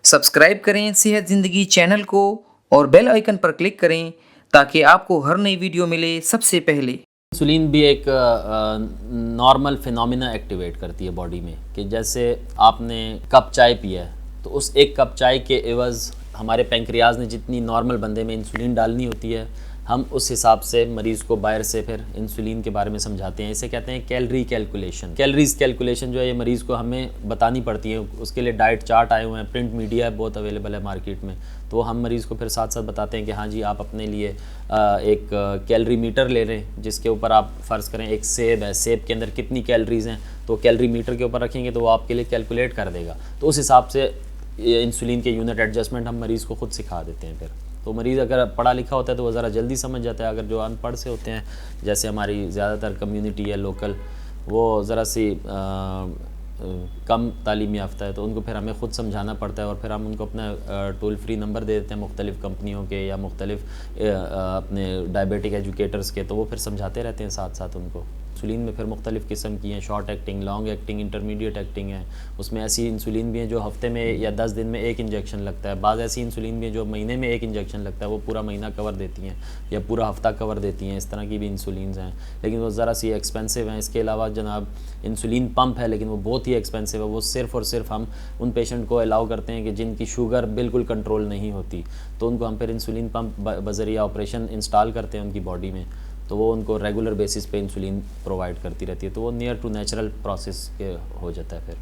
Subscribe करें सेहत ज़िंदगी चैनल को और बेल आइकन पर क्लिक करें ताकि आपको हर नई वीडियो मिले सबसे पहले। इंसुलिन भी एक नॉर्मल फिनोमिना एक्टिवेट करती है बॉडी में, कि जैसे आपने कप चाय पिया है तो उस एक कप चाय के एवज़ हमारे पैंक्रियाज ने जितनी नॉर्मल बंदे में इंसुलिन डालनी होती है, हम उस हिसाब से मरीज़ को बाहर से फिर इंसुलिन के बारे में समझाते हैं। इसे कहते हैं कैलोरी कैलकुलेशन। कैलोरीज कैलकुलेशन जो है ये मरीज़ को हमें बतानी पड़ती है। उसके लिए डाइट चार्ट आए हुए हैं, प्रिंट मीडिया है, बहुत अवेलेबल है मार्केट में। तो हम मरीज़ को फिर साथ साथ बताते हैं कि हाँ जी, आप अपने लिए एक कैलोरी मीटर ले लें, जिसके ऊपर आप फ़र्ज़ करें एक सेब है, सेब के अंदर कितनी कैलोरीज़ हैं, तो कैलोरी मीटर के ऊपर रखेंगे तो वो आपके लिए कैलकुलेट कर देगा। तो उस हिसाब से इंसुलिन के यूनिट एडजस्टमेंट हम मरीज़ को खुद सिखा देते हैं। फिर तो मरीज़ अगर पढ़ा लिखा होता है तो वो ज़रा जल्दी समझ जाता है। अगर जो अनपढ़ से होते हैं, जैसे हमारी ज़्यादातर कम्युनिटी है लोकल, वो ज़रा सी कम तालीम याफ्ता है, तो उनको फिर हमें ख़ुद समझाना पड़ता है। और फिर हम उनको अपना टोल फ्री नंबर दे देते हैं मुख्तलिफ़ कंपनियों के या मुख्तलिफ़ अपने डायबिटिक एजुकेटर्स के, तो वो फिर समझाते रहते हैं साथ साथ उनको। इंसुलिन में फिर मुख्तलिफ़ किस्म की हैं, short acting, long acting, intermediate acting है। उसमें ऐसी इंसुलिन भी हैं जो हफ्ते में या 10 दिन में एक इंजेक्शन लगता है। बाज़ ऐसी इंसुलिन भी हैं जो महीने में एक इंजेक्शन लगता है, वो पूरा महीना कवर देती हैं या पूरा हफ्ता कवर देती हैं। इस तरह की भी इंसुलिन्स हैं, लेकिन वो ज़रा सी एक्सपेंसिव हैं। इसके अलावा जनाब इंसुलिन पंप है, लेकिन वो बहुत ही एक्सपेंसिव है। वो सिर्फ़ और सिर्फ हम उन पेशेंट को अलाउ करते हैं कि जिनकी शुगर बिल्कुल कंट्रोल नहीं होती, तो उनको हम फिर इंसुलिन पंप बज़रिया ऑपरेशन इंस्टॉल करते हैं उनकी बॉडी में, तो वो उनको रेगुलर बेसिस पे इंसुलिन प्रोवाइड करती रहती है। तो वो नियर टू नेचुरल प्रोसेस के हो जाता है फिर।